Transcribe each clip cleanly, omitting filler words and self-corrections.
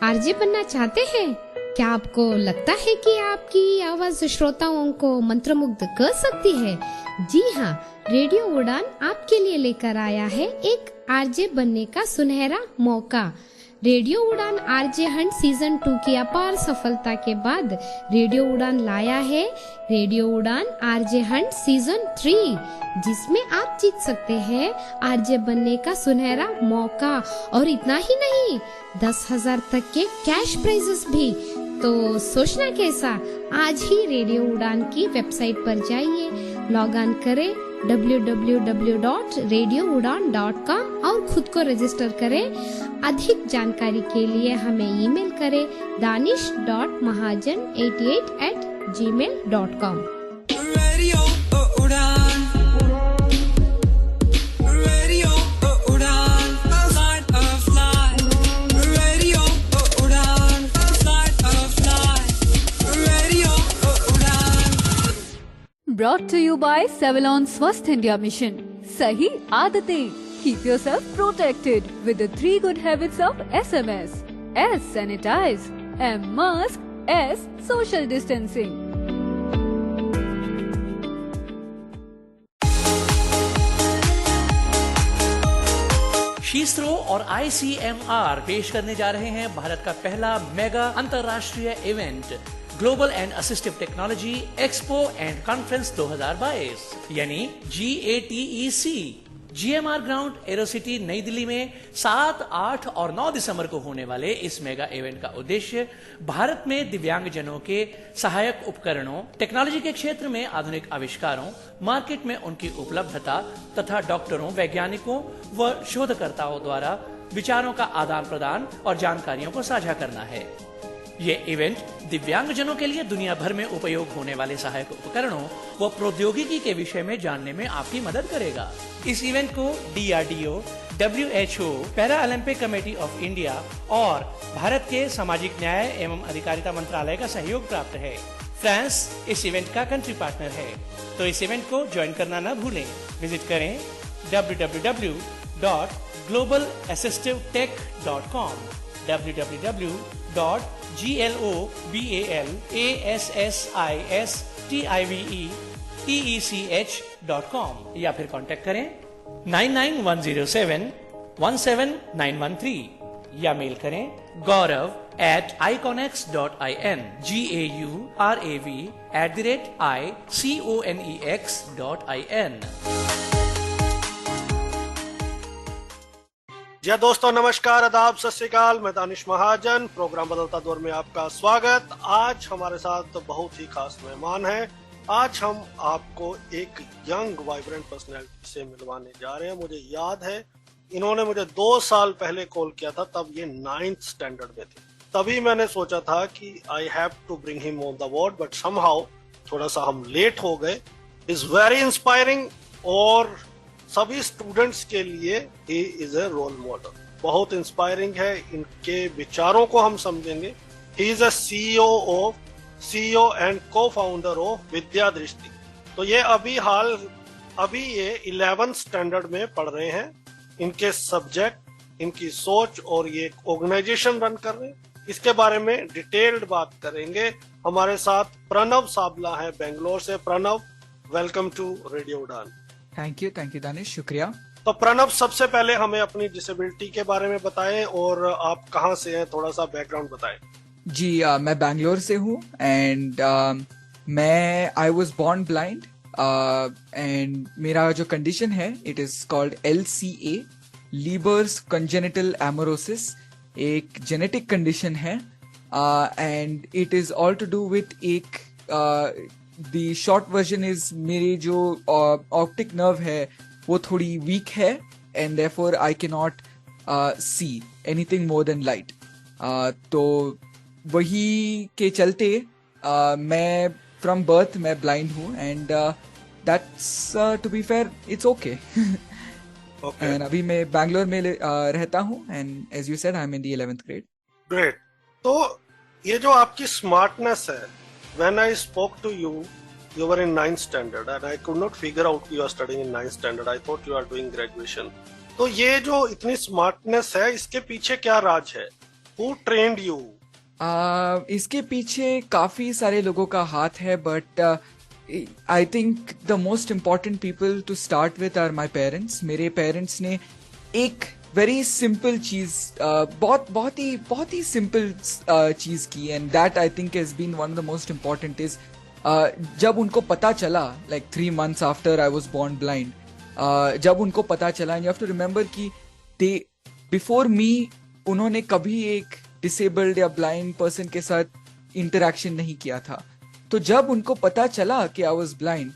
RJ बनना चाहते हैं? क्या आपको लगता है कि आपकी आवाज श्रोताओं को मंत्रमुग्ध कर सकती है? जी हाँ, रेडियो उड़ान आपके लिए लेकर आया है एक आरजे बनने का सुनहरा मौका। रेडियो उड़ान आरजे हंट सीजन 2 की अपार सफलता के बाद रेडियो उड़ान लाया है रेडियो उड़ान आरजे हंट सीजन 3, जिसमें आप जीत सकते हैं आरजे बनने का सुनहरा मौका। और इतना ही नहीं, 10,000 तक के कैश प्राइजेस भी। तो सोचना कैसा, आज ही रेडियो उड़ान की वेबसाइट पर जाइए, लॉग ऑन करें www.radioudan.com और खुद को रजिस्टर करें। अधिक जानकारी के लिए हमें ईमेल करें danish.mahajan88@gmail.com। Radio Udan, Radio Udan, start a fly. Radio Udan, start a fly. Radio Udan. Brought to you by Savalon Swasth India Mission. सही आदतें. Keep yourself protected with the 3 good habits of SMS. S. Sanitize. M. Mask. S. Social distancing. शीस्त्रो और ICMR पेश करने जा रहे हैं भारत का पहला मेगा अंतर्राष्ट्रीय event global and assistive technology expo and conference 2022 यानी GATEC। GMR ग्राउंड एरोसिटी नई दिल्ली में 7, 8 और 9 दिसंबर को होने वाले इस मेगा इवेंट का उद्देश्य भारत में दिव्यांगजनों के सहायक उपकरणों, टेक्नोलॉजी के क्षेत्र में आधुनिक आविष्कारों, मार्केट में उनकी उपलब्धता तथा डॉक्टरों, वैज्ञानिकों व शोधकर्ताओं द्वारा विचारों का आदान प्रदान और जानकारियों को साझा करना है। ये इवेंट दिव्यांगजनों के लिए दुनिया भर में उपयोग होने वाले सहायक उपकरणों व प्रौद्योगिकी के विषय में जानने में आपकी मदद करेगा। इस इवेंट को DRDO, WHO, para Olympic committee of India और भारत के सामाजिक न्याय एवं अधिकारिता मंत्रालय का सहयोग प्राप्त है। फ्रांस इस इवेंट का कंट्री पार्टनर है, तो इस इवेंट को ज्वाइन करना न भूलें। विजिट करें www.globalassistivtech.com, www.globalassistivtech.com या फिर कांटेक्ट करें 9910717913 या मेल करें gaurav@iconex.in, gaurav@iconex.in। जी दोस्तों, नमस्कार, आदाब, सत श्री अकाल। मैं दानिश महाजन, प्रोग्राम बदलता दौर में आपका स्वागत। आज हमारे साथ बहुत ही खास मेहमान हैं। आज हम आपको एक यंग वाइब्रेंट पर्सनैलिटी से मिलवाने जा रहे हैं। मुझे याद है इन्होंने मुझे 2 साल पहले कॉल किया था, तब ये 9th स्टैंडर्ड में थे। तभी मैंने सोचा था कि I have to bring him on the board, but somehow थोड़ा सा हम लेट हो गए। इज वेरी इंस्पायरिंग और सभी स्टूडेंट्स के लिए he is a role model. बहुत इंस्पायरिंग है, इनके विचारों को हम समझेंगे। He is a CEO and co founder of Vidya Drishti. तो ये अभी ये 11th स्टैंडर्ड में पढ़ रहे हैं। इनके सब्जेक्ट, इनकी सोच और ये ऑर्गेनाइजेशन रन कर रहे हैं, इसके बारे में डिटेल्ड बात करेंगे। हमारे साथ प्रणव साबला है बेंगलोर से। प्रणव, वेलकम टू रेडियो उड़ान। थैंक यू दानिश, शुक्रिया। तो प्रणव, सबसे पहले हमें अपनी डिसेबिलिटी के बारे में बताएं और आप कहां से हैं, थोड़ा सा बैकग्राउंड बताएं। जी, मैं बैंगलोर से हूँ and I was born blind and मेरा जो कंडीशन है it is called LCA, Leber's congenital amaurosis. एक जेनेटिक कंडीशन है and it is all to do with एक द शॉर्ट वर्जन इज मेरी जो ऑप्टिक नर्व है वो थोड़ी वीक है and therefore I can not see anything more than light. तो वही के चलते मैं फ्रॉम बर्थ मैं ब्लाइंड हूँ and that's to be fair it's okay. And अभी मैं बैंगलोर में रहता हूँ and as you said I am in the 11th grade। Great. तो ये जो आपकी स्मार्टनेस है, when I spoke to you, you were in 9th standard and I could not figure out you are studying in 9th standard. I thought you are doing graduation. तो ये जो इतनी smartness है, इसके पीछे क्या राज है? Who trained you? इसके पीछे काफी सारे लोगों का हाथ है, but I think the most important people to start with are my parents. मेरे पेरेंट्स ने एक वेरी सिंपल चीज, बहुत ही सिंपल चीज की, and that I think has been one of the most important is, जब उनको पता चला, like 3 months after I was born blind, जब उनको पता चला, and you have to remember कि दे बिफोर मी उन्होंने कभी एक डिसेबल्ड या ब्लाइंड पर्सन के साथ इंटरेक्शन नहीं किया था. तो जब उनको पता चला कि I was blind,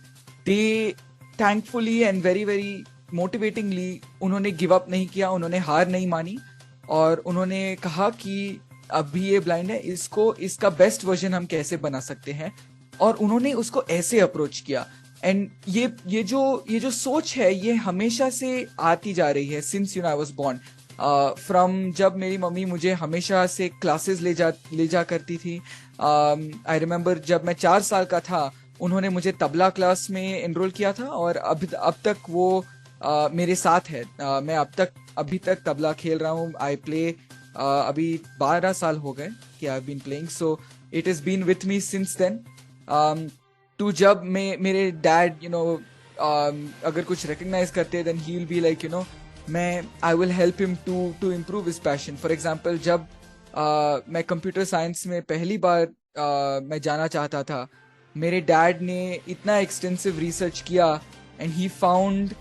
they thankfully and very very motivatingly उन्होंने गिव अप नहीं किया, उन्होंने हार नहीं मानी, और उन्होंने कहा कि अभी ये ब्लाइंड है, इसका बेस्ट वर्जन हम कैसे बना सकते हैं, और उन्होंने उसको ऐसे अप्रोच किया. एंड ये जो सोच है, ये हमेशा से आती जा रही है since I was born. From जब मेरी मम्मी मुझे हमेशा से क्लासेस ले जा करती थी. आई रिमेम्बर जब मैं 4 साल का था, उन्होंने मुझे तबला क्लास में एनरोल किया था, और अब तक वो मेरे साथ है. मैं अभी तक तबला खेल रहा हूँ. आई प्ले अभी 12 साल हो गए कि I have been playing, so it has been with me since then. तो जब मेरे डैड अगर कुछ रिकग्नाइज करते, then he will be like I will help him to improve his passion. For example, जब मैं कंप्यूटर साइंस में पहली बार मैं जाना चाहता था, मेरे डैड ने इतना एक्सटेंसिव रिसर्च किया, and he found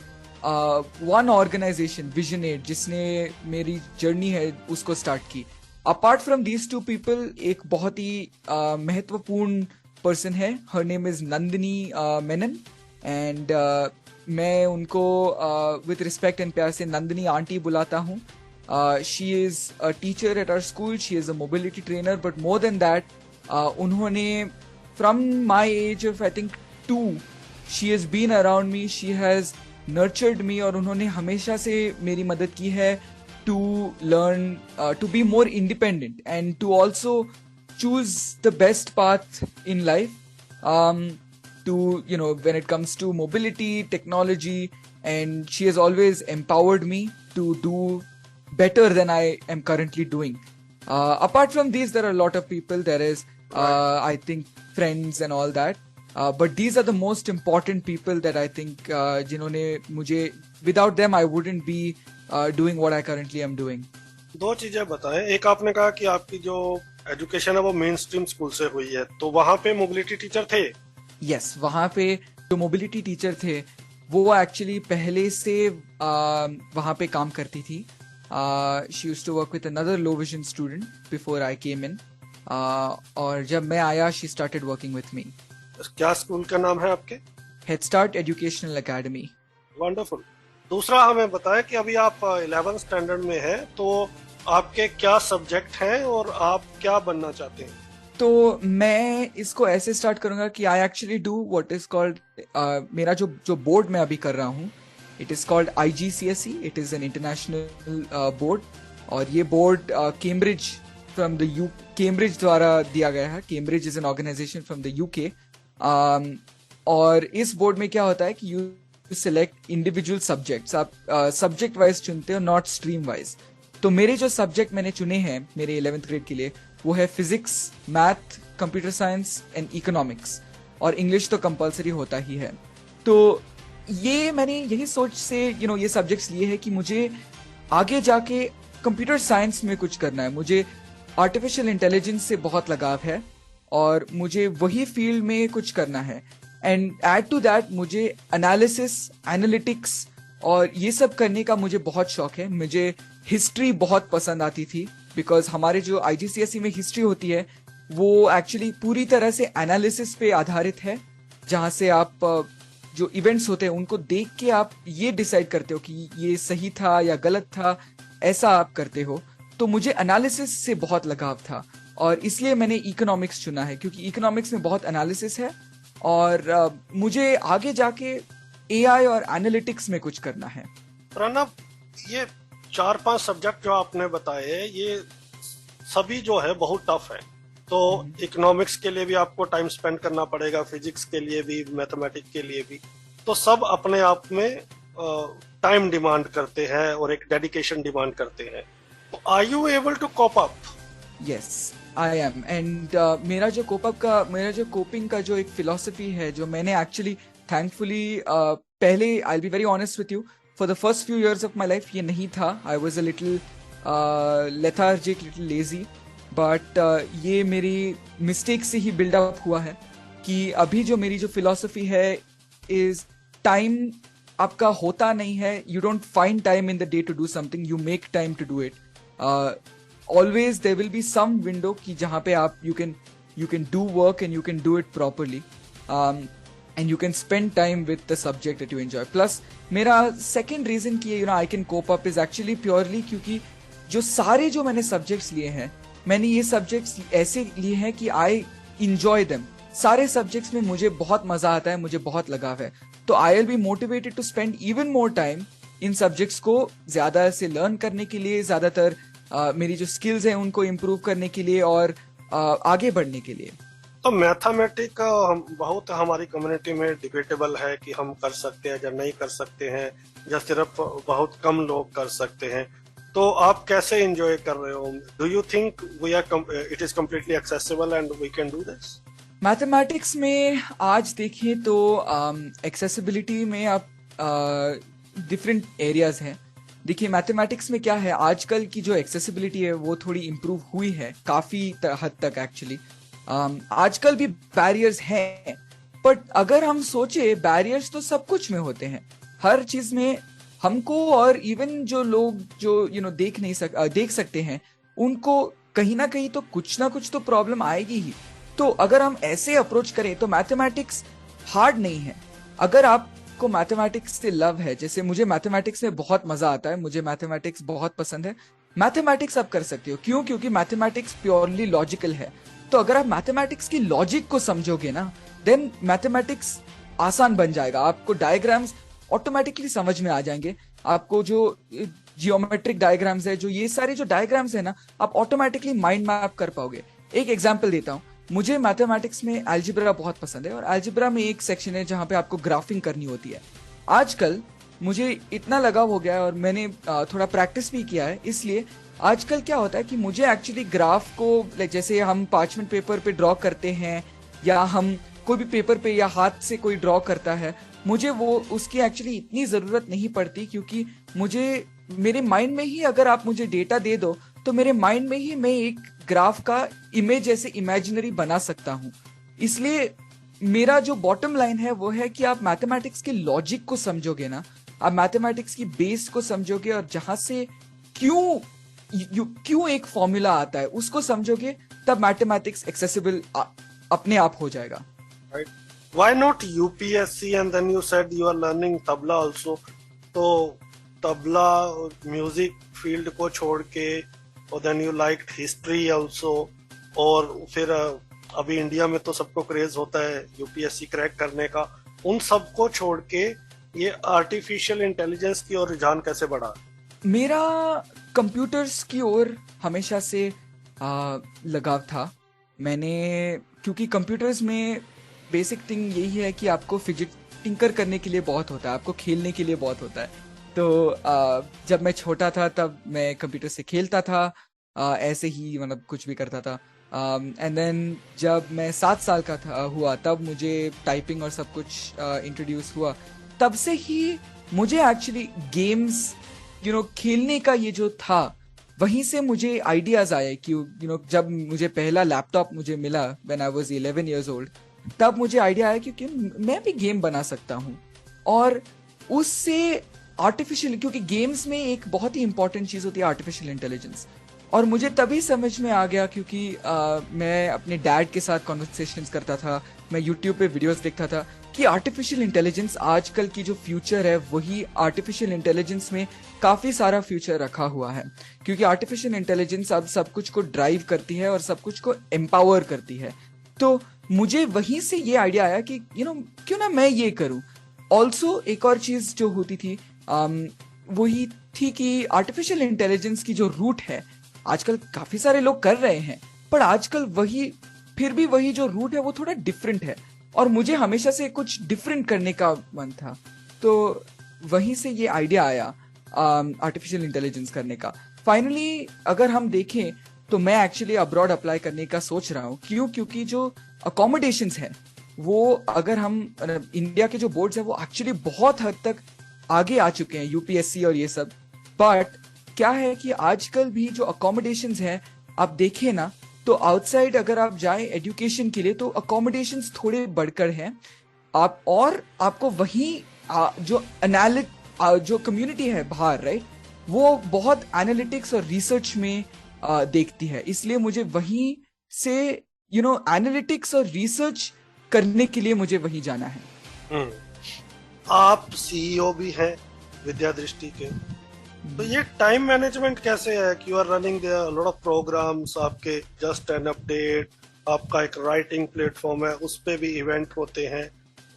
one organisation, vision aid, जिसने मेरी जर्नी है उसको स्टार्ट की. अपार्ट फ्रॉम दीज 2 पीपल, एक बहुत ही महत्वपूर्ण पर्सन है. Her name is Nandini Menon, and मैं उनको विथ रिस्पेक्ट एंड प्यार से नंदिनी आंटी बुलाता हूँ. She is a teacher at our school, she is a mobility trainer, but more than that, उन्होंने from my age of I think 2, she has been around me, she has nurtured me, और उन्होंने हमेशा से मेरी मदद की है to learn, to be more independent, and to also choose the best path in life, to when it comes to mobility, technology, and she has always empowered me to do better than I am currently doing. Apart from these, there are a lot of people. There is I think friends and all that, but these are the most important people that I think जिन्होंने मुझे, without them I wouldn't be doing what I currently am doing. 2 चीजें बताएं. एक, आपने कहा कि आपकी जो एजुकेशन है वो मेन स्ट्रीम स्कूल से हुई है, तो वहाँ पे मोबिलिटी टीचर थे? यस, वहाँ पे जो मोबिलिटी टीचर थे वो एक्चुअली पहले से वहाँ पे काम करती थी. She used to work with another low vision student before I came in, और जब मैं आया she started working with me. क्या स्कूल का नाम है आपके? Head Start Educational Academy. Wonderful. दूसरा, हमें बताएं कि अभी आप 11th स्टैंडर्ड में हैं, तो आपके क्या सब्जेक्ट हैं और आप क्या बनना चाहते हैं? तो मैं इसको ऐसे स्टार्ट करूंगा कि I actually do what is called, मेरा जो बोर्ड मैं अभी कर रहा हूँ, it is called IGCSE. It is an international board, और ये बोर्ड कैम्ब्रिज कैम्ब्रिज द्वारा दिया गया है. Cambridge is an organisation from the UK, और इस बोर्ड में क्या होता है कि यू सिलेक्ट इंडिविजुअल सब्जेक्ट्स. आप सब्जेक्ट वाइज चुनते हो, नॉट स्ट्रीम वाइज. तो मेरे जो सब्जेक्ट मैंने चुने हैं मेरे 11th ग्रेड के लिए, वो है physics, math, computer science and economics, और इंग्लिश तो कंपलसरी होता ही है. तो ये मैंने यही सोच से ये सब्जेक्ट्स लिए हैं कि मुझे आगे जाके कंप्यूटर साइंस में कुछ करना है. मुझे आर्टिफिशियल इंटेलिजेंस से बहुत लगाव है, और मुझे वही फील्ड में कुछ करना है. एंड एड टू दैट, मुझे एनालिसिस, एनालिटिक्स और ये सब करने का मुझे बहुत शौक है. मुझे हिस्ट्री बहुत पसंद आती थी, बिकॉज हमारे जो IGCSE में हिस्ट्री होती है वो एक्चुअली पूरी तरह से एनालिसिस पे आधारित है, जहाँ से आप जो इवेंट्स होते हैं उनको देख के आप ये डिसाइड करते हो कि ये सही था या गलत था, ऐसा आप करते हो. तो मुझे एनालिसिस से बहुत लगाव था, और इसलिए मैंने इकोनॉमिक्स चुना है, क्योंकि इकोनॉमिक्स में बहुत एनालिसिस है, और मुझे आगे जाके AI और एनालिटिक्स में कुछ करना है. प्रणब, ये 4-5 सब्जेक्ट जो आपने बताए, ये सभी जो है बहुत टफ है. तो इकोनॉमिक्स के लिए भी आपको टाइम स्पेंड करना पड़ेगा, फिजिक्स के लिए भी, मैथमेटिक्स के लिए भी. तो सब अपने आप में टाइम डिमांड करते हैं और एक डेडिकेशन डिमांड करते हैं. Are you able to cope up yes I am and मेरा जो कोपिंग का जो एक फिलॉसफी है, जो मैंने एक्चुअली थैंकफुली पहले, आई will be very honest with you, for the first few years of my life ये नहीं था. I was a little lethargic, little lazy, but ये मेरी मिस्टेक से ही बिल्डअप हुआ है कि अभी जो मेरी जो फिलॉसफी है इज टाइम आपका होता नहीं है. You don't find time in the day to do something, you make time to do it. Always there will be some window कि जहां पे आप you can do work and you can do it properly and you can spend time with the subject that you enjoy. Plus मेरा second reason कि I can cope up is actually purely क्योंकि जो सारे जो मैंने subjects लिए हैं, मैंने ये सब्जेक्ट्स ऐसे लिए हैं कि आई इंजॉय देम. सारे सब्जेक्ट्स में मुझे बहुत मजा आता है, मुझे बहुत लगाव है. तो I will be motivated to spend even more time in subjects को ज्यादा से लर्न करने के लिए, ज्यादातर मेरी जो स्किल्स हैं उनको इम्प्रूव करने के लिए और आगे बढ़ने के लिए. तो मैथमेटिक बहुत हमारी कम्युनिटी में डिबेटेबल है कि हम कर सकते हैं या नहीं कर सकते हैं, या सिर्फ बहुत कम लोग कर सकते हैं. तो आप कैसे एंजॉय कर रहे हो? Do you think it is completely accessible and we can do this? Mathematics में आज देखें तो एक्सेसिबिलिटी में आप डिफरेंट एरियाज हैं. देखिए मैथमेटिक्स में क्या है, आजकल की जो एक्सेसिबिलिटी है वो थोड़ी इम्प्रूव हुई है काफी हद तक एक्चुअली. आजकल भी बैरियर्स हैं, बट अगर हम सोचे बैरियर्स तो सब कुछ में होते हैं, हर चीज में. हमको और इवन जो लोग जो देख सकते हैं, उनको कहीं ना कहीं तो कुछ ना कुछ तो प्रॉब्लम आएगी ही. तो अगर हम ऐसे अप्रोच करें तो मैथमेटिक्स हार्ड नहीं है. अगर आपको मैथमेटिक्स से लव है, जैसे मुझे मैथमेटिक्स में बहुत मजा आता है, मुझे मैथमेटिक्स बहुत पसंद है, मैथमेटिक्स आप कर सकते हो. क्यों? क्योंकि मैथमेटिक्स प्योरली लॉजिकल है. तो अगर आप मैथमेटिक्स की लॉजिक को समझोगे ना, देन मैथमेटिक्स आसान बन जाएगा. आपको डायग्राम्स ऑटोमेटिकली समझ में आ जाएंगे. आपको जो जियोमेट्रिक डायग्राम्स है, जो ये सारे जो डायग्राम्स है ना, आप ऑटोमेटिकली माइंड मैप कर पाओगे. एक एग्जांपल देता हूँ. मुझे मैथमेटिक्स में अलजेब्रा बहुत पसंद है, और अलजेब्रा में एक सेक्शन है जहां पे आपको ग्राफिंग करनी होती है. आजकल मुझे इतना लगाव हो गया है और मैंने थोड़ा प्रैक्टिस भी किया है, इसलिए आजकल क्या होता है कि मुझे एक्चुअली ग्राफ को, जैसे हम पार्चमेंट पेपर पे ड्रॉ करते हैं या हम कोई भी पेपर पे या हाथ से कोई ड्रॉ करता है, मुझे वो उसकी एक्चुअली इतनी जरूरत नहीं पड़ती, क्योंकि मुझे मेरे माइंड में ही अगर आप मुझे डेटा दे दो तो मेरे माइंड में ही मैं एक ग्राफ का इमेज ऐसे इमेजिनरी बना सकता हूँ. इसलिए मेरा जो बॉटम लाइन है वो है कि आप मैथमेटिक्स के लॉजिक को समझोगे ना, आप मैथमेटिक्स की बेस को समझोगे और जहां से क्यों एक फॉर्मूला आता है उसको समझोगे, तब मैथमेटिक्स एक्सेसिबल अपने आप हो जाएगा. Right. Why not UPSC? And then you said you are learning tabla also. तो तबला म्यूजिक फील्ड को छोड़ के, और then you liked history also, और फिर अभी इंडिया में तो सबको क्रेज होता है यूपीएससी क्रैक करने का. उन सबको छोड़ के ये आर्टिफिशियल इंटेलिजेंस की ओर रुझान कैसे बढ़ा? मेरा कंप्यूटर्स की ओर हमेशा से लगाव था. मैंने, क्योंकि कंप्यूटर्स में बेसिक थिंग यही है कि आपको फिजिट टिंकर करने के लिए बहुत होता है, आपको खेलने के लिए बहुत होता है. तो जब मैं छोटा था तब मैं कंप्यूटर से खेलता था, ऐसे ही मतलब कुछ भी करता था. एंड देन जब मैं 7 साल का हुआ तब मुझे टाइपिंग और सब कुछ इंट्रोड्यूस हुआ. तब से ही मुझे एक्चुअली गेम्स खेलने का ये जो था, वहीं से मुझे आइडियाज आए कि जब मुझे पहला लैपटॉप मुझे मिला when I was 11 years old, तब मुझे आइडिया आया कि मैं भी गेम बना सकता हूँ. और उससे आर्टिफिशियल, क्योंकि गेम्स में एक बहुत ही इंपॉर्टेंट चीज होती है आर्टिफिशियल इंटेलिजेंस, और मुझे तभी समझ में आ गया क्योंकि मैं अपने डैड के साथ कॉन्वर्सेशंस करता था, मैं यूट्यूब पे वीडियोस देखता था कि आर्टिफिशियल इंटेलिजेंस आजकल की जो फ्यूचर है, वही आर्टिफिशियल इंटेलिजेंस में काफी सारा फ्यूचर रखा हुआ है. क्योंकि आर्टिफिशियल इंटेलिजेंस अब सब कुछ को ड्राइव करती है और सब कुछ को एम्पावर करती है. तो मुझे वहीं से ये आइडिया आया कि क्यों ना मैं ये करूं. ऑल्सो एक और चीज जो होती थी वही थी कि आर्टिफिशियल इंटेलिजेंस की जो रूट है, आजकल काफी सारे लोग कर रहे हैं, पर आजकल फिर भी वही जो रूट है वो थोड़ा डिफरेंट है, और मुझे हमेशा से कुछ डिफरेंट करने का मन था. तो वहीं से ये आइडिया आया आर्टिफिशियल इंटेलिजेंस करने का. फाइनली अगर हम देखें तो मैं एक्चुअली अब्रॉड अप्लाई करने का सोच रहा हूँ। क्यों? क्योंकि जो अकोमोडेशंस है वो, अगर हम इंडिया के जो बोर्ड्स है वो एक्चुअली बहुत हद तक आगे आ चुके हैं, यूपीएससी और ये सब। बट क्या है कि आजकल भी जो अकोमोडेशंस हैं आप देखें ना, तो आउटसाइड अगर आप जाएं एजुकेशन के लिए तो अकोमोडेशंस थोड़े बढ़कर हैं। आप और आपको वहीं जो कम्युनिटी है बाहर, राइट, वो बहुत एनालिटिक्स और रिसर्च में देखती है। इसलिए मुझे वहीं से एनालिटिक्स और रिसर्च करने के लिए मुझे वहीं जाना है। आप सीईओ भी हैं विद्या दृष्टि के, तो ये टाइम मैनेजमेंट कैसे है कि you are running their lot of programmes, आपके जस्ट एन अपडेट, आपका एक राइटिंग प्लेटफॉर्म है, उस पे भी इवेंट होते हैं,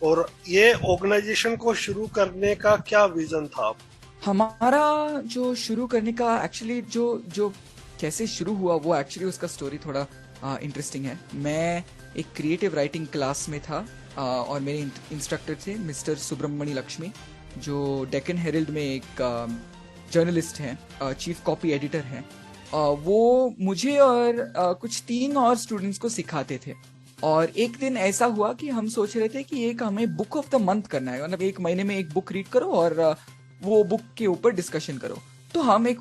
और ये ऑर्गेनाइजेशन को शुरू करने का क्या विजन था? हमारा जो शुरू करने का एक्चुअली जो कैसे शुरू हुआ वो एक्चुअली उसका स्टोरी थोड़ा इंटरेस्टिंग है। मैं एक क्रिएटिव राइटिंग क्लास में था और मेरे इंस्ट्रक्टर थे मिस्टर सुब्रमण्य लक्ष्मी, जो डेक्कन हेरल्ड में एक जर्नलिस्ट हैं, चीफ कॉपी एडिटर हैं। वो मुझे और कुछ 3 और स्टूडेंट्स को सिखाते थे। और एक दिन ऐसा हुआ कि हम सोच रहे थे कि एक हमें बुक ऑफ द मंथ करना है, मतलब एक महीने में एक बुक रीड करो और वो बुक के ऊपर डिस्कशन करो। तो हम एक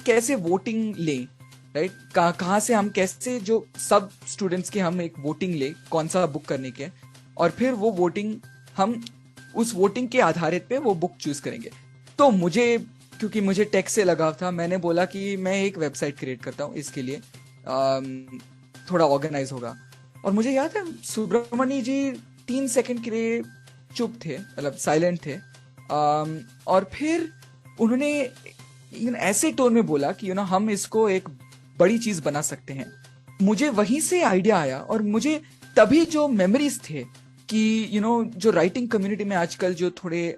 कैसे वोटिंग लें, राइट, कहाँ से हम कैसे जो सब स्टूडेंट्स के हम एक वोटिंग ले कौन सा बुक करने के, और फिर वो वोटिंग हम उस वोटिंग के आधारित पे वो बुक चूज करेंगे। तो क्योंकि मुझे टेक से लगाव था, मैंने बोला कि मैं एक वेबसाइट क्रिएट करता हूँ, इसके लिए थोड़ा ऑर्गेनाइज होगा। और मुझे याद है सुब्रमण्य जी 3 सेकंड के लिए चुप थे, मतलब साइलेंट थे, और फिर उन्होंने ऐसे टोन में बोला कि हम इसको एक बड़ी चीज बना सकते हैं। मुझे वहीं से आइडिया आया और मुझे तभी जो मेमोरीज थे कि जो राइटिंग कम्युनिटी में आजकल जो थोड़े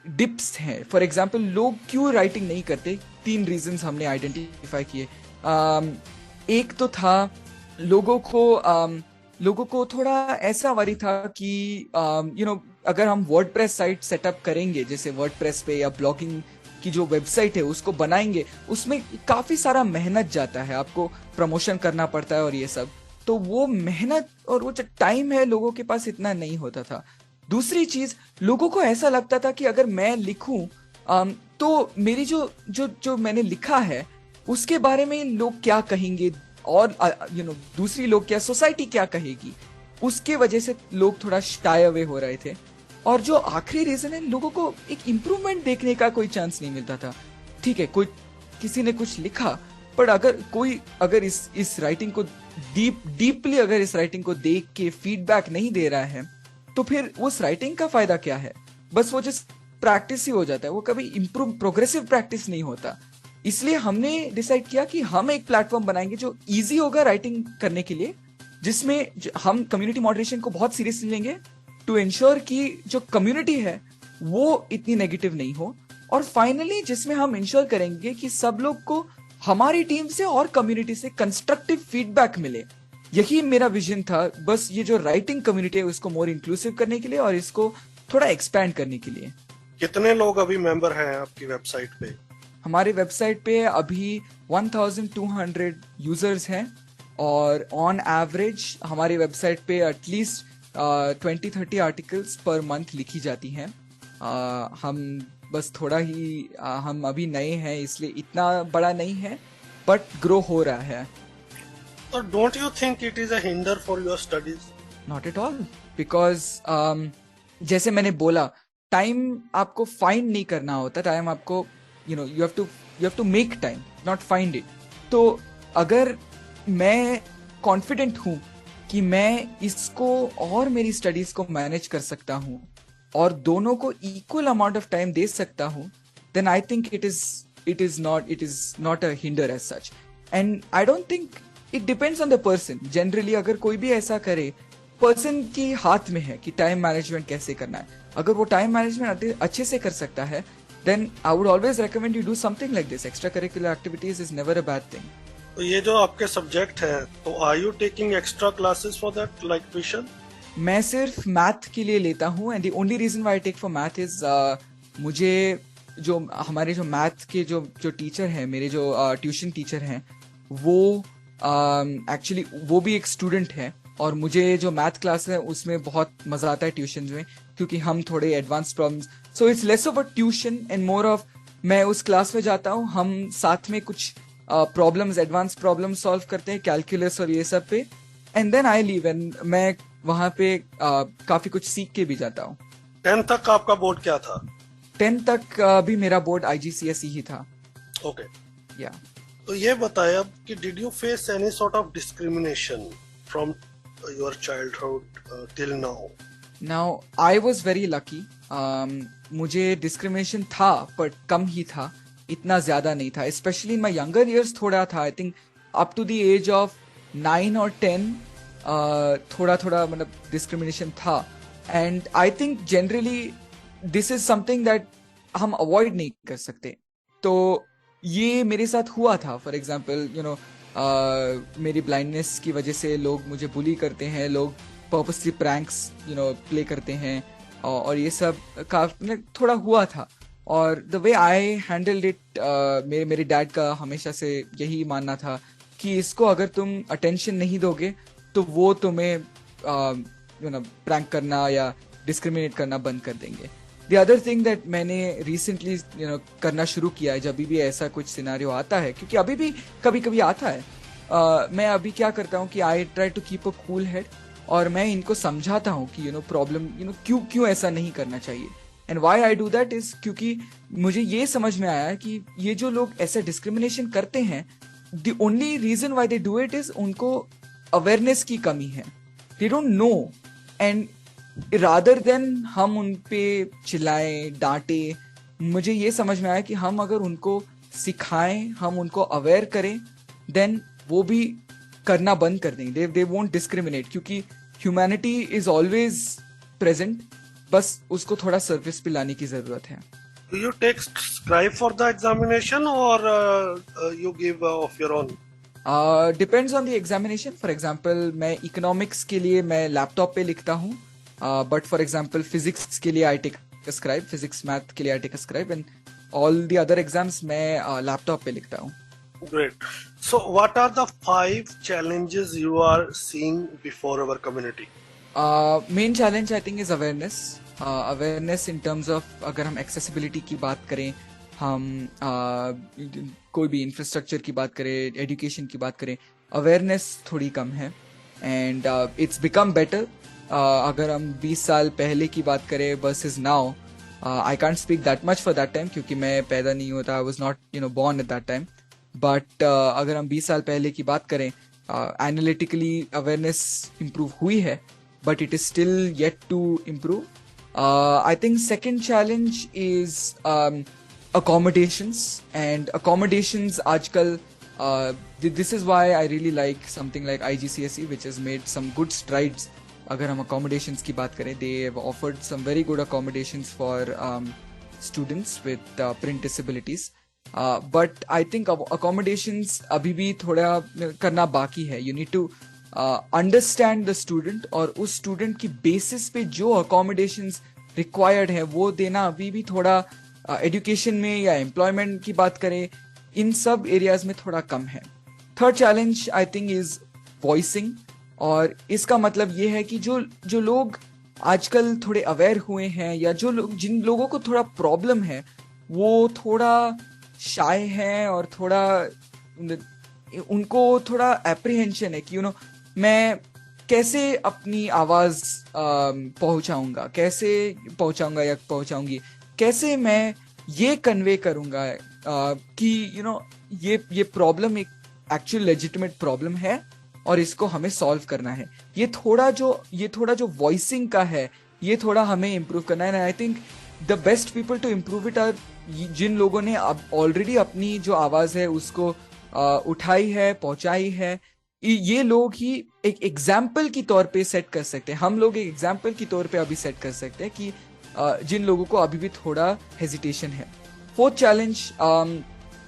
डिप्स हैं, फॉर एग्जांपल लोग क्यों राइटिंग नहीं करते, 3 रीजंस हमने आइडेंटिफाई किए। एक तो था लोगों को थोड़ा ऐसा वरी था कि अगर हम वर्डप्रेस साइट सेटअप करेंगे, जैसे वर्डप्रेस पे या ब्लॉगिंग की जो वेबसाइट है उसको बनाएंगे, उसमें काफी सारा मेहनत जाता है, आपको प्रमोशन करना पड़ता है और ये सब। तो वो मेहनत और वो जो टाइम है लोगों के पास इतना नहीं होता था। दूसरी चीज, लोगों को ऐसा लगता था कि अगर मैं लिखूं तो मेरी जो मैंने लिखा है उसके बारे में लोग क्या कहेंगे, और दूसरी लोग क्या, सोसाइटी क्या कहेगी, उसके वजह से लोग थोड़ा शाय अवे हो रहे थे। और जो आखिरी रीजन है, लोगों को एक इम्प्रूवमेंट देखने का कोई चांस नहीं मिलता था। ठीक है, किसी ने कुछ लिखा, पर अगर इस राइटिंग को डीपली अगर इस राइटिंग को देख के फीडबैक नहीं दे रहा है, तो फिर उस राइटिंग का फायदा क्या है? बस वो जस्ट प्रैक्टिस ही हो जाता है, वो कभी प्रोग्रेसिव प्रैक्टिस नहीं होता। इसलिए हमने डिसाइड किया कि हम एक प्लेटफॉर्म बनाएंगे जो इजी होगा राइटिंग करने के लिए, जिसमें हम कम्युनिटी मॉडरेशन को बहुत सीरियसली लेंगे, टू इंश्योर कि जो कम्युनिटी है वो इतनी नेगेटिव नहीं हो, और फाइनली जिसमें हम इंश्योर करेंगे कि सब लोग को हमारी टीम से और कम्युनिटी से कंस्ट्रक्टिव फीडबैक मिले। यही मेरा विजन था, बस ये जो राइटिंग कम्युनिटी है उसको मोर इंक्लूसिव करने के लिए और इसको थोड़ा एक्सपैंड करने के लिए। कितने लोग अभी मेंबर हैं आपकी वेबसाइट पे? हमारे वेबसाइट पे अभी 1200 यूजर्स हैं, और ऑन एवरेज हमारी वेबसाइट पे एटलीस्ट 20-30 आर्टिकल्स पर मंथ लिखी जाती हैं। हम बस थोड़ा ही हम अभी नए हैं, इसलिए इतना बड़ा नहीं है, बट ग्रो हो रहा है। तो don't you think it is a hinder for your studies? Not at all, because जैसे मैंने बोला, टाइम आपको फाइंड नहीं करना होता, टाइम आपको you have to make time, not find it. तो अगर मैं कॉन्फिडेंट हूं कि मैं इसको और मेरी स्टडीज को मैनेज कर सकता हूं और दोनों को इक्वल अमाउंट ऑफ टाइम दे सकता हूं, then I think it is not a hinder as such. And I don't think, it depends on the person. Generally अगर कोई भी ऐसा करे, पर्सन के हाथ में है कि टाइम मैनेजमेंट कैसे करना है। अगर वो टाइम मैनेजमेंट अच्छे से कर सकता है, then I would always recommend you do something like this. Extracurricular activities is never a bad thing. तो ये जो आपके सब्जेक्ट है, तो are you taking extra classes for that, like tuition? मैं सिर्फ मैथ के लिए लेता हूँ, and the only reason why I take for math is मुझे हमारे जो मैथ के जो टीचर हैं, मेरे जो ट्यूशन टीचर हैं, वो एक्चुअली वो भी एक स्टूडेंट है, और मुझे जो मैथ क्लास है उसमें बहुत मजा आता है ट्यूशन में, क्योंकि हम थोड़े advance problems, so it's less of a tuition and more of मैं उस क्लास में जाता हूँ, हम साथ में कुछ प्रॉब्लम्स, एडवांस प्रॉब्लम सॉल्व करते हैं कैलकुलस और ये सब पे, and then I leave, and मैं वहाँ पे काफी कुछ सीख के भी जाता हूँ। 10th तक का आपका बोर्ड क्या था? 10th तक भी मेरा बोर्ड IGCSE ही था। ओके, या तो ये बताएं अब कि did you face any sort of discrimination from your childhood till now? Now I was very lucky, मुझे डिस्क्रिमिनेशन था बट कम ही था, इतना ज्यादा नहीं था, specially in my younger years थोड़ा था। I think up to the age of 9 और 10 थोड़ा थोड़ा मतलब डिस्क्रिमिनेशन था, and I think generally this is something that हम अवॉइड नहीं कर सकते। तो ये मेरे साथ हुआ था। फॉर एग्जाम्पल यू नो मेरी ब्लाइंडनेस की वजह से लोग मुझे बुली करते हैं, लोग पर्पसली प्रैंक्स प्ले करते हैं, और ये सब काफी थोड़ा हुआ था। और the way I handled it, मेरे डैड का हमेशा से यही मानना था कि इसको अगर तुम अटेंशन नहीं दोगे तो वो तुम्हें प्रैंक करना या डिस्क्रिमिनेट करना बंद कर देंगे। द अदर थिंग दैट मैंने रिसेंटली करना शुरू किया है, जब भी ऐसा कुछ सिनारियो आता है, क्योंकि अभी भी कभी कभी आता है, मैं अभी क्या करता हूँ कि I try to keep a cool head, और मैं इनको समझाता हूँ कि प्रॉब्लम क्यों ऐसा नहीं करना चाहिए। And why I do that is क्योंकि मुझे ये समझ में आया कि ये जो लोग ऐसा डिस्क्रिमिनेशन करते हैं, the only reason why they do it is उनको अवेयरनेस की कमी है, they don't know, and rather than हम उन पे चिल्लाएं, डांटे, मुझे ये समझ में आया कि हम अगर उनको सिखाएं, हम उनको अवेयर करें, देन वो भी करना बंद कर देंगे, दे वोंट डिस्क्रिमिनेट, क्योंकि ह्यूमैनिटी इज ऑलवेज प्रेजेंट, बस उसको थोड़ा सर्विस पे लाने की जरूरत है। Do you take scribe for the examination or you give of your own? Depends on the examination. For example, मैं इकोनॉमिक्स के लिए मैं लैपटॉप पे लिखता हूँ, बट फॉर एग्जाम्पल फिजिक्स के लिए I take a scribe, physics math के लिए I take a scribe, and all the other exams मैं लैपटॉप पे लिखता हूँ। Great. So what are the 5 challenges you are seeing before our community? Main challenge I think is awareness, awareness in terms of अगर हम accessibility की बात करें, हम कोई भी इंफ्रास्ट्रक्चर की बात करें, एजुकेशन की बात करें, अवेयरनेस थोड़ी कम है, एंड इट्स बिकम बेटर। अगर हम 20 साल पहले की बात करें versus now, I can't speak that much for that time, क्योंकि मैं पैदा नहीं हुआ था, I was not born at that time, but अगर हम 20 साल पहले की बात करें, एनालिटिकली अवेयरनेस इम्प्रूव हुई है, but it is still yet to improve. I think second challenge is accommodations, and accommodations आजकल this is why I really like something like IGCSE, which has made some good strides. अगर हम accommodations की बात करें, they have offered some very good accommodations for students with print disabilities. But I think accommodations अभी भी थोड़ा करना बाकी है. You need to understand the student, और उस स्टूडेंट की बेसिस पे जो अकोमोडेशंस रिक्वायर्ड है वो देना अभी भी थोड़ा, एजुकेशन में या एम्प्लॉयमेंट की बात करें, इन सब एरियाज में थोड़ा कम है। Third challenge I think is voicing, और इसका मतलब ये है कि जो लोग आजकल थोड़े अवेयर हुए हैं, या जो लोग जिन लोगों को थोड़ा प्रॉब्लम है, वो थोड़ा शाय है, और थोड़ा उनको थोड़ा एप्रीहेंशन है कि मैं कैसे अपनी आवाज पहुंचाऊंगा, कैसे पहुंचाऊंगा या पहुंचाऊंगी, कैसे मैं ये कन्वे करूंगा कि ये प्रॉब्लम एक एक्चुअल लेजिटिमेट प्रॉब्लम है और इसको हमें सॉल्व करना है। ये थोड़ा जो वॉइसिंग का है, ये थोड़ा हमें इम्प्रूव करना है। I think the best people to improve it are जिन लोगों ने अब ऑलरेडी अपनी जो आवाज है उसको उठाई है, पहुंचाई है। ये लोग ही एक एग्जाम्पल की तौर पे सेट कर सकते हैं, हम लोग एक एग्जाम्पल की तौर पे अभी सेट कर सकते हैं कि जिन लोगों को अभी भी थोड़ा हेजिटेशन है। Fourth challenge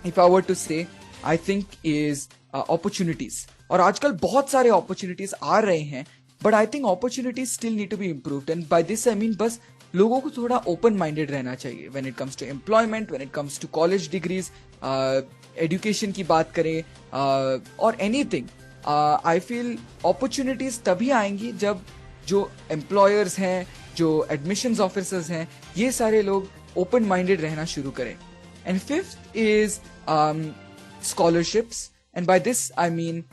if I were to say I think is opportunities, और आजकल बहुत सारे अपॉर्चुनिटीज आ रहे हैं, but I think opportunities still need to be improved, and by this I mean बस लोगों को थोड़ा ओपन माइंडेड रहना चाहिए when it comes to employment, when it comes to college degrees, education की बात करें और एनीथिंग, आई फील अपॉर्चुनिटीज तभी आएंगी जब जो एम्प्लॉयर्स हैं, जो एडमिशंस ऑफिसर्स हैं, ये सारे लोग ओपन माइंडेड रहना शुरू करें. And fifth is scholarships, and by this I mean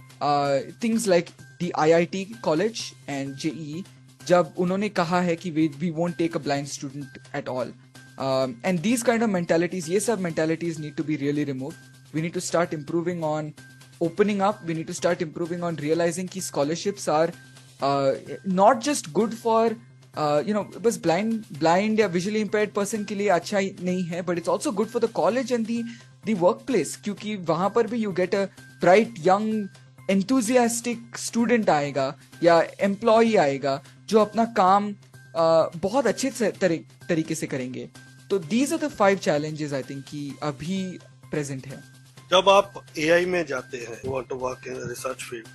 things like the IIT college and JEE, जब उन्होंने कहा है कि we won't take a blind student at all, and these kind of mentalities, ये सब mentalities need to be really removed. We need to start improving on opening up. We need to start improving on realizing कि scholarships are not just good for बस blind या visually impaired person के लिए अच्छा ही नहीं है, but it's also good for the college and the workplace, क्योंकि वहां पर भी you get a bright young enthusiastic student आएगा या employee आएगा जो अपना काम बहुत अच्छे तरीके से करेंगे. तो these are the 5 challenges I think कि अभी present है. जब आप AI में जाते हैं, you want to work in a research field,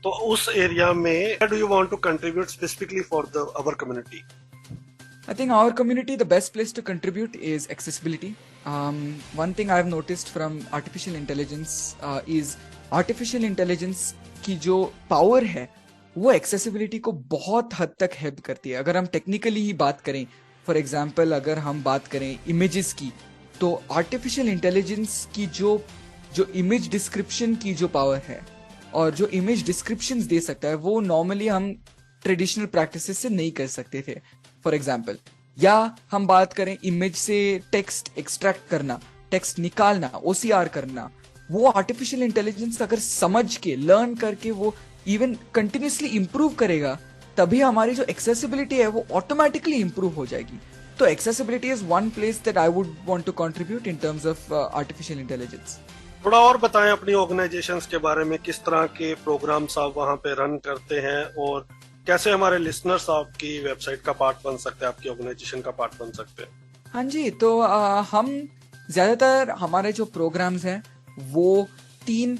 तो उस एरिया में how do you want to contribute specifically for our community? I think our community, the best place to contribute is accessibility. One thing I've noticed from artificial intelligence is artificial intelligence की जो power है वो accessibility को बहुत हद तक help करती है. अगर हम technically ही बात करें, for example अगर हम बात करें images की, तो artificial intelligence की जो image description की जो power है और जो image descriptions दे सकता है वो normally हम traditional practices से नहीं कर सकते थे. फॉर एग्जाम्पल, या हम बात करें इमेज से टेक्स्ट एक्सट्रैक्ट करना, टेक्स्ट निकालना, OCR करना, वो आर्टिफिशियल इंटेलिजेंस अगर समझ के लर्न करके वो इवन कंटिन्यूसली इंप्रूव करेगा, तभी हमारी जो एक्सेसिबिलिटी है वो ऑटोमेटिकली इंप्रूव हो जाएगी. तो accessibility is one place that I would want to contribute in terms of artificial intelligence. थोड़ा और बताएं अपनी ऑर्गेनाइजेशंस के बारे में, किस तरह के प्रोग्राम्स आप वहां पे रन करते हैं और कैसे हमारे लिसनर्स आपकी वेबसाइट का पार्ट बन सकते हैं, आपकी ऑर्गेनाइजेशन का पार्ट बन सकते हैं. हाँ जी, तो हम ज्यादातर हमारे जो प्रोग्राम्स हैं वो 3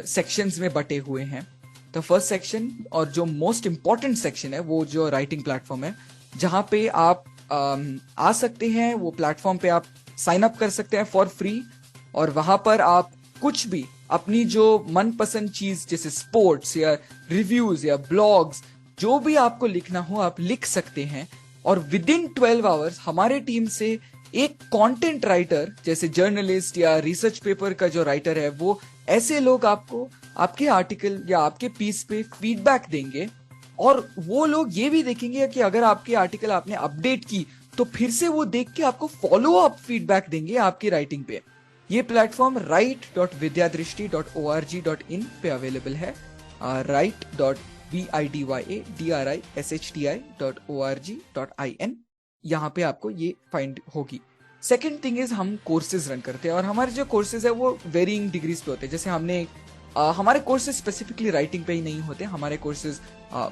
सेक्शंस में बटे हुए हैं. तो फर्स्ट सेक्शन और जो मोस्ट इम्पोर्टेंट सेक्शन है वो जो राइटिंग प्लेटफॉर्म है, जहाँ पे आप आ सकते हैं. वो प्लेटफॉर्म पे आप साइन अप कर सकते हैं फॉर फ्री, और वहां पर आप कुछ भी अपनी जो मनपसंद चीज जैसे स्पोर्ट्स या रिव्यूज या ब्लॉग्स, जो भी आपको लिखना हो आप लिख सकते हैं. और विद इन 12 आवर्स हमारे टीम से एक कंटेंट राइटर, जैसे जर्नलिस्ट या रिसर्च पेपर का जो राइटर है, वो ऐसे लोग आपको आपके आर्टिकल या आपके पीस पे फीडबैक देंगे. और वो लोग ये भी देखेंगे कि अगर आपके आर्टिकल आपने अपडेट की तो फिर से वो देख के आपको फॉलो अप फीडबैक देंगे आपकी राइटिंग पे. ये प्लेटफॉर्म write.vidyadrishti.org.in पे अवेलेबल है. write.vidyadrishti.org.in, यहाँ पे आपको ये फाइंड होगी. सेकेंड थिंग इज हम कोर्सेज रन करते हैं, और हमारे जो कोर्सेज है वो वेरिंग डिग्रीज पे होते हैं. जैसे हमने हमारे कोर्सेज स्पेसिफिकली राइटिंग पे ही नहीं होते, हमारे कोर्सेज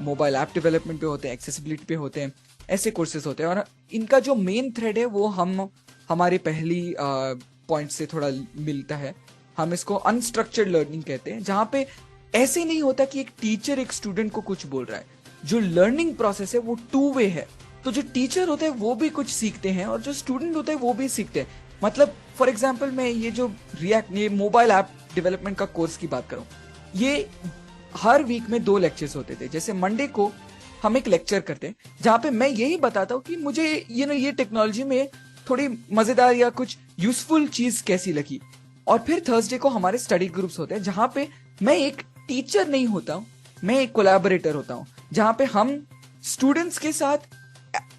मोबाइल ऐप डेवलपमेंट पे होते हैं, एक्सेसिबिलिटी पे होते हैं, ऐसे कोर्सेज होते हैं. और इनका जो मेन थ्रेड है वो हम हमारे पहली पॉइंट से थोड़ा मिलता है. हम इसको अनस्ट्रक्चर्ड लर्निंग कहते हैं, जहाँ पे ऐसे नहीं होता कि एक टीचर एक स्टूडेंट को कुछ बोल रहा है. जो लर्निंग प्रोसेस है वो 2 वे है. तो जो टीचर होते हैं वो भी कुछ सीखते हैं और जो स्टूडेंट होते हैं वो भी सीखते हैं. मतलब फॉर एग्जाम्पल मैं ये जो ये मोबाइल ऐप डेवलपमेंट का कोर्स की बात करूं, ये हर वीक में 2 लेक्चर्स होते थे. जैसे मंडे को हम एक लेक्चर करते हैं जहाँ पे मैं यही बताता हूँ कि मुझे ये टेक्नोलॉजी में थोड़ी मजेदार या कुछ यूजफुल चीज कैसी लगी. और फिर थर्सडे को हमारे स्टडी ग्रुप्स होते हैं जहां पे मैं एक टीचर नहीं होता हूं, मैं एक कोलैबोरेटर होता हूं, जहां पे हम स्टूडेंट्स के साथ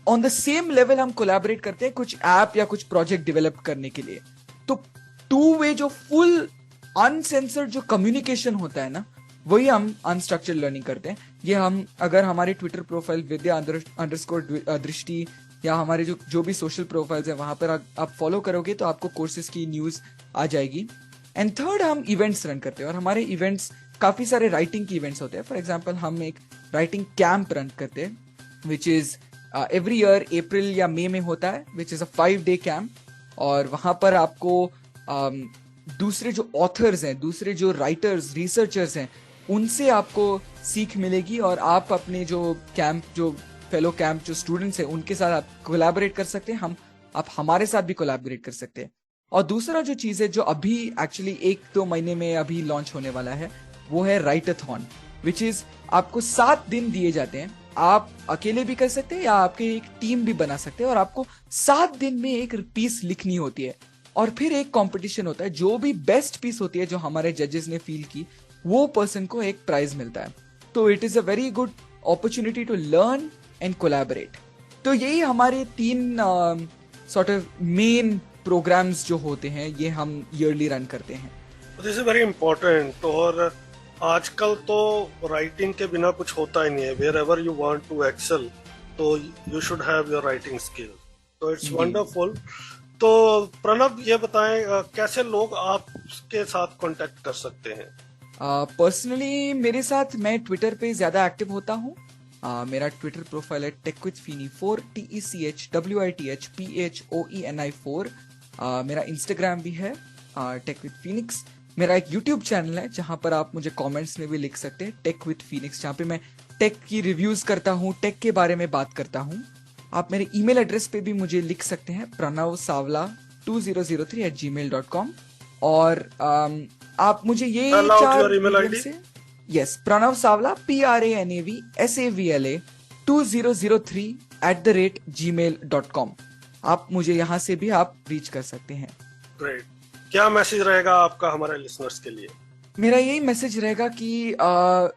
ऑन द सेम लेवल हम कोलैबोरेट करते हैं कुछ ऐप या कुछ प्रोजेक्ट डेवलप करने के लिए. तो 2 वे जो फुल अनसेंसर्ड जो कम्युनिकेशन होता है ना, वही हम अनस्ट्रक्चर्ड लर्निंग करते हैं. ये हम अगर हमारे ट्विटर प्रोफाइल विद्या_दृष्टि या हमारे जो भी सोशल प्रोफाइल्स है वहां पर आप फॉलो करोगे तो आपको कोर्सेज की न्यूज आ जाएगी. एंड थर्ड, हम इवेंट्स रन करते हैं, और हमारे इवेंट्स काफी सारे राइटिंग के इवेंट्स होते हैं. फॉर एग्जांपल हम एक राइटिंग कैंप रन करते हैं विच इज एवरी ईयर अप्रैल या मई में होता है, which is a 5-day camp. और वहां पर आपको दूसरे जो ऑथर्स हैं, दूसरे जो राइटर्स, रिसर्चर्स हैं, उनसे आपको सीख मिलेगी और आप अपने जो कैंप, जो फेलो कैंप जो स्टूडेंट्स हैं, उनके साथ आप कोलैबोरेट कर सकते हैं. आप हमारे साथ भी कोलैबोरेट कर सकते हैं. और दूसरा जो चीज है जो अभी एक्चुअली 1-2 महीने में अभी लॉन्च होने वाला है, वो है राइटाथॉन, विच इज आपको 7 दिन दिए जाते हैं। आप अकेले भी कर सकते हैं या आपके एक टीम भी बना सकते हैं, और आपको 7 दिन में एक पीस लिखनी होती है, और फिर एक कंपटीशन होता है। जो भी बेस्ट पीस होती है जो हमारे जजेस ने फील की, वो पर्सन को एक प्राइज मिलता है। तो it is a very good opportunity to learn and collaborate. तो यही हमारे 3 सॉर्ट ऑफ मेन प्रोग्राम्स जो होते हैं, ये हम ईयरली रन करते हैं। This is very important. और आजकल तो राइटिंग के बिना कुछ होता ही नहीं है। Wherever you want to excel, तो you should have your writing skill. तो इट्स वंडरफुल। तो प्रणव, ये बताएं कैसे लोग आपके साथ कांटेक्ट कर सकते हैं? पर्सनली मेरे साथ, मैं ट्विटर पे ज्यादा एक्टिव होता हूँ। मेरा ट्विटर प्रोफाइल है techwithfeeny4, TECHWITHPHOENI4। मेरा इंस्टाग्राम भी है techwithphoenix। मेरा एक यूट्यूब चैनल है जहां पर आप मुझे कमेंट्स में भी लिख सकते हैं, techwithphoenix, जहां पे मैं टेक की रिव्यूज करता हूँ, टेक के बारे में बात करता हूँ। आप मेरे ईमेल एड्रेस पे भी मुझे लिख सकते हैं, pranavsavla2003@gmail.com। और आप मुझे ये Spell out 4 your email medium ID? से, यस, प्रणव सावला PRANAVSAVLA2003@gmail.com। आप मुझे यहाँ से भी आप रीच कर सकते हैं। ग्रेट। क्या मैसेज रहेगा आपका हमारे लिसनर्स के लिए? मेरा यही मैसेज रहेगा कि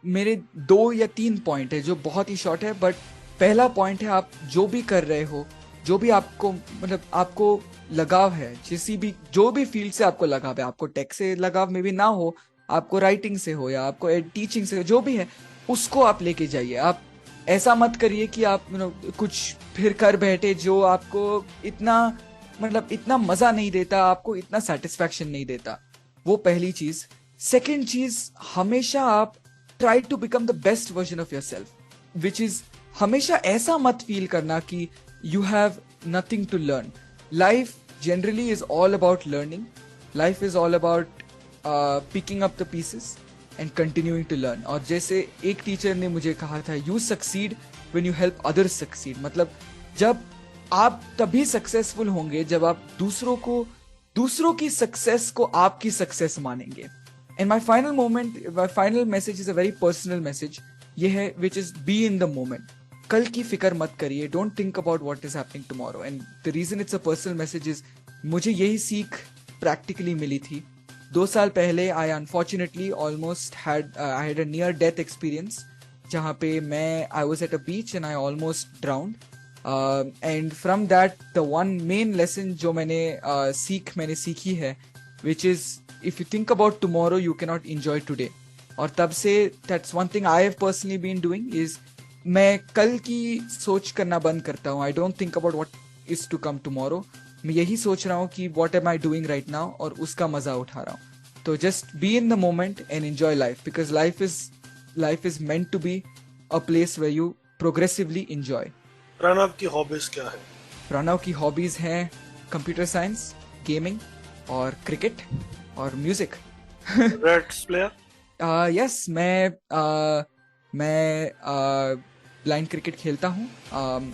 मेरे 2 या 3 पॉइंट है जो बहुत ही शॉर्ट है, बट पहला पॉइंट है, आप जो भी कर रहे हो, जो भी आपको मतलब आपको लगाव है, जो भी फील्ड से आपको लगाव है, आपको टेक से लगाव में भी ना हो, आपको राइटिंग से हो या आपको टीचिंग से हो, जो भी है उसको आप लेके जाइए। आप ऐसा मत करिए कि आप कुछ फिर कर बैठे जो आपको इतना मजा नहीं देता, आपको इतना सेटिस्फैक्शन नहीं देता। वो पहली चीज। सेकंड चीज, हमेशा आप try to become the best version of yourself, which is हमेशा ऐसा मत फील करना कि you have nothing to learn. Life generally is all about learning. Life is all about picking up the pieces and continuing to learn. और जैसे एक teacher ने मुझे कहा था, you succeed when you help others succeed. मतलब जब आप तभी सक्सेसफुल होंगे जब आप दूसरों की सक्सेस को आपकी सक्सेस मानेंगे। And my final message is a very personal message. ये है, which is be in the moment. कल की फिक्र मत करिए, don't think about what is happening tomorrow. And the reason it's a personal message is, मुझे यही सीख प्रैक्टिकली मिली थी 2 साल पहले। I unfortunately almost I had a near death experience, जहाँ पे I was at a beach and I almost ड्राउन्ड। And from that the one main lesson जो मैंने सीखी है, which is if you think about tomorrow you cannot enjoy एंजॉय टुडे। और तब से that's one thing I have personally been doing, is मैं कल की सोच करना बंद करता हूँ। I don't think about what is to come tomorrow. मैं यही सोच रहा हूँ कि what am I doing right now, और उसका मजा उठा रहा हूँ। तो just be in the moment and enjoy life, because life is meant to be a place where you progressively enjoy. Pranav की हॉबीज क्या है? प्रणव की हॉबीज हैं कंप्यूटर साइंस, गेमिंग और क्रिकेट और म्यूजिक। रेड्स प्लेयर? यस, मैं ब्लाइंड क्रिकेट खेलता हूँ,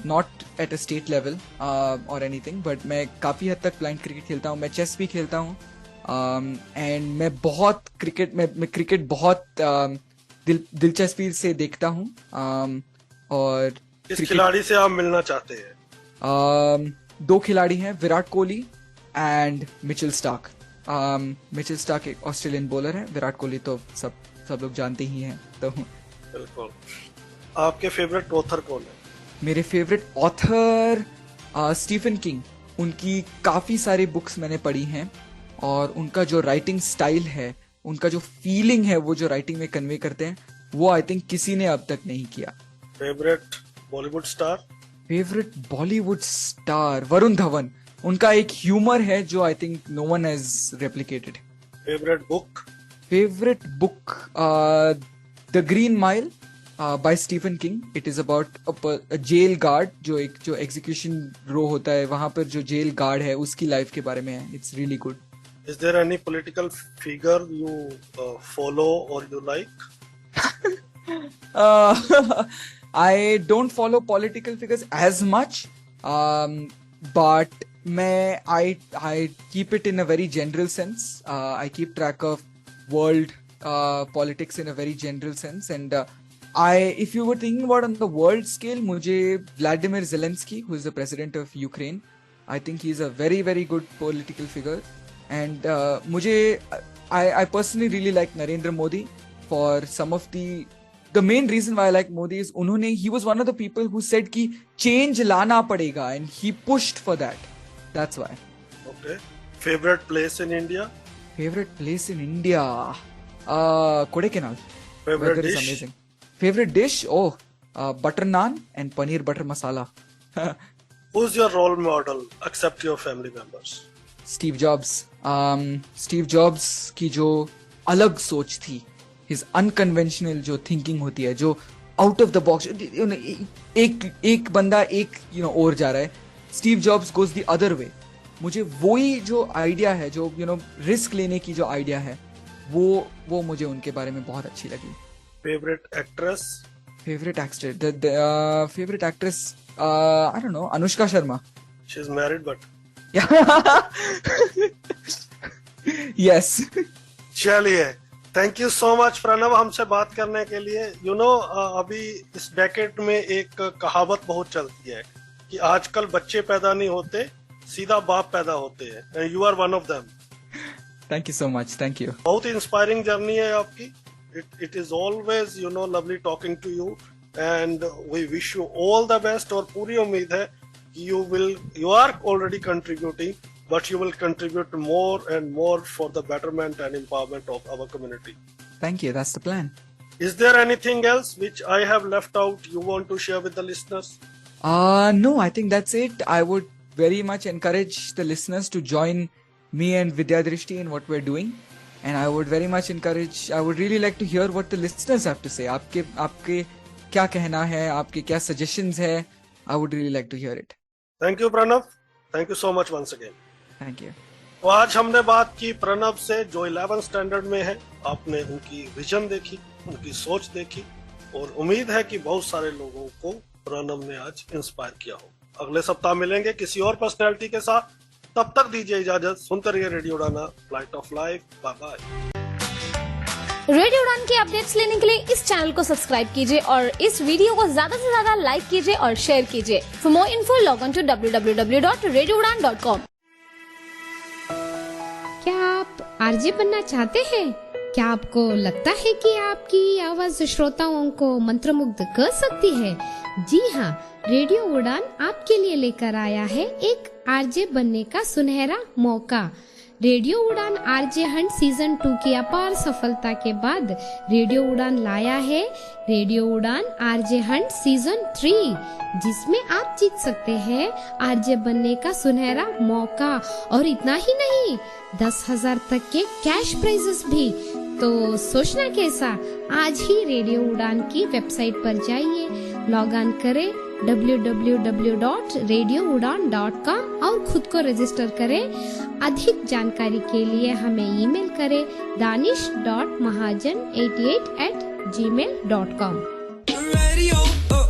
not at a state level और एनीथिंग, बट मैं काफ़ी हद तक ब्लाइंड क्रिकेट खेलता हूँ। मैं चेस भी खेलता हूँ, एंड मैं बहुत क्रिकेट बहुत दिलचस्पी से देखता हूँ। और किस खिलाड़ी से आप मिलना चाहते हैं? 2 खिलाड़ी हैं, Virat Kohli and Mitchell Starc. Mitchell Starc एक ऑस्ट्रेलियन बॉलर है, विराट कोहली तो सब लोग जानते ही हैं। तो बिल्कुल। आपके फेवरेट ऑथर कौन है? मेरे फेवरेट ऑथर स्टीफन किंग। उनकी काफी सारी बुक्स मैंने पढ़ी हैं, और उनका जो राइटिंग स्टाइल है, उनका जो फीलिंग है, वो जो राइटिंग में कन्वे करते हैं, वो आई थिंक किसी ने अब तक नहीं किया। Favourite Bollywood star? Favourite Bollywood star Varun Dhawan. उनका एक ह्यूमर है जो I think no one has replicated. Favourite book? Favourite book the Green Mile by Stephen King. It is about a jail guard, जो एग्जीक्यूशन रो होता है, वहां पर जो जेल गार्ड है उसकी लाइफ के बारे में है। It's really good. Is there any political figure you follow or you like? I don't follow political figures as much, but I keep it in a very general sense. I keep track of world politics in a very general sense, and if you were thinking about on the world scale, मुझे Vladimir Zelensky, who is the president of Ukraine, I think he's a very very good political figure, and I personally really like Narendra Modi for some of the main reason why I like Modi is he was one of the people who said कि change लाना पड़ेगा, and he pushed for that. That's why. Okay. Favorite place in India? Favorite place in India? Kodaikanal. Favorite Weather is dish? amazing. Favorite dish? Butter naan and paneer butter masala. Who's your role model except your family members? Steve Jobs. Steve Jobs की जो अलग सोच थी, his unconventional जो thinking होती है, जो out of the box, एक बंदा एक और जा रहा है. Steve Jobs goes the other way. मुझे वही जो आइडिया है, जो रिस्क लेने की जो आइडिया है, वो मुझे उनके बारे में बहुत अच्छी लगी. Favorite actress? Favorite actor? The favorite actress? I don't know. Anushka Sharma. She's married, but yes. चलिए, thank you so much Pranav हमसे बात करने के लिए. अभी इस डेकेड में एक कहावत बहुत चलती है कि आजकल बच्चे पैदा नहीं होते, सीधा बाप पैदा होते हैं, and you are one of them. Thank you so much. Thank you. बहुत इंस्पायरिंग जर्नी है आपकी. It is always lovely talking to you, and we wish you all the best. और पूरी उम्मीद है कि you are already contributing, but you will contribute more and more for the betterment and empowerment of our community. Thank you. That's the plan. Is there anything else which I have left out you want to share with the listeners? No, I think that's it. I would very much encourage the listeners to join me and Vidya Drishti in what we're doing. And I would very much I would really like to hear what the listeners have to say. आपके क्या कहना है, आपके क्या suggestions है? I would really like to hear it. Thank you, Pranav. Thank you so much once again. Thank you. तो आज हमने बात की प्रणव से, जो 11th स्टैंडर्ड में है. आपने उनकी विजन देखी, उनकी सोच देखी, और उम्मीद है कि बहुत सारे लोगों को प्रणव ने आज इंस्पायर किया हो. अगले सप्ताह मिलेंगे किसी और पर्सनैलिटी के साथ. तब तक दीजिए इजाजत. सुनते रहिए radio Udaan, flight of life. Bye bye. Radio Udaan के अपडेट्स लेने के लिए इस चैनल को सब्सक्राइब कीजिए और इस वीडियो को ज्यादा से ज्यादा लाइक कीजिए और शेयर कीजिए. For more info log on to www.radioudan.com. क्या आप आरजे बनना चाहते हैं? क्या आपको लगता है कि आपकी आवाज श्रोताओं को मंत्रमुग्ध कर सकती है? जी हाँ, रेडियो उड़ान आपके लिए लेकर आया है एक आरजे बनने का सुनहरा मौका. रेडियो उड़ान आरजे हंट सीजन 2 की अपार सफलता के बाद रेडियो उड़ान लाया है रेडियो उड़ान आरजे हंट सीजन 3, जिसमें आप जीत सकते हैं आरजे बनने का सुनहरा मौका. और इतना ही नहीं, 10,000 तक के कैश प्राइजेस भी. तो सोचना कैसा, आज ही रेडियो उड़ान की वेबसाइट पर जाइए, लॉग ऑन करें www.radioudan.com और खुद को रजिस्टर करें. अधिक जानकारी के लिए हमें ईमेल करें danish.mahajan88@gmail.com. Radio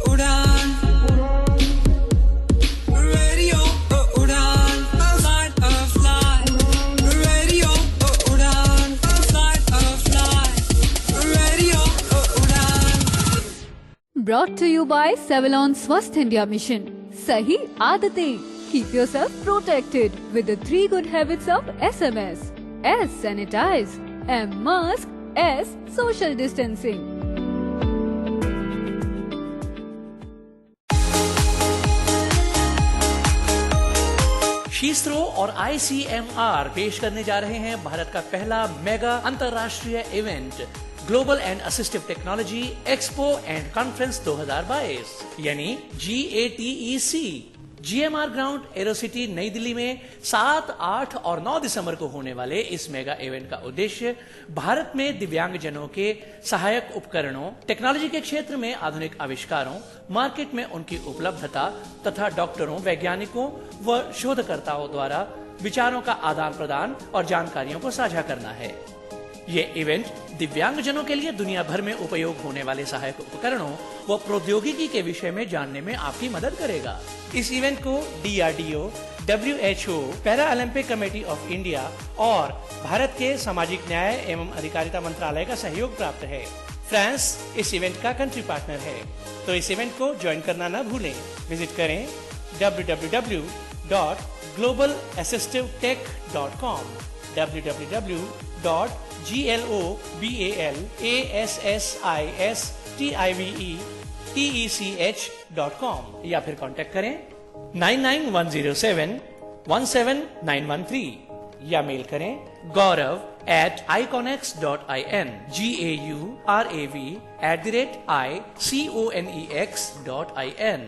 Udan. Radio Udan. Flight of life. Radio Udan. Flight of life. Radio Udan. Brought to you by Savalon Swasth India Mission. सही आदतें. Keep yourself protected with the 3 good habits of SMS. S. Sanitize. M. Mask. S. Social distancing. शीस्त्रो और ICMR पेश करने जा रहे हैं भारत का पहला मेगा अंतरराष्ट्रीय event global and assistive technology expo and conference 2022 यानी GATEC. GMR ग्राउंड एरोसिटी नई दिल्ली में 7, 8 और 9 दिसंबर को होने वाले इस मेगा इवेंट का उद्देश्य भारत में दिव्यांगजनों के सहायक उपकरणों, टेक्नोलॉजी के क्षेत्र में आधुनिक आविष्कारों, मार्केट में उनकी उपलब्धता तथा डॉक्टरों, वैज्ञानिकों व शोधकर्ताओं द्वारा विचारों का आदान प्रदान और जानकारियों को साझा करना है. ये इवेंट दिव्यांगजनों के लिए दुनिया भर में उपयोग होने वाले सहायक उपकरणों व प्रौद्योगिकी के विषय में जानने में आपकी मदद करेगा. इस इवेंट को DRDO, WHO, para Olympic committee of India और भारत के सामाजिक न्याय एवं अधिकारिता मंत्रालय का सहयोग प्राप्त है। फ्रांस इस इवेंट का कंट्री पार्टनर है, तो इस इवेंट को ज्वाइन करना न भूलें। विजिट करें www.globalassistivetech.com, www.globalassistivetech.com या फिर कांटेक्ट करें 9910717913 या मेल करें gaurav@iconex.in, GAURAV @iconex.in।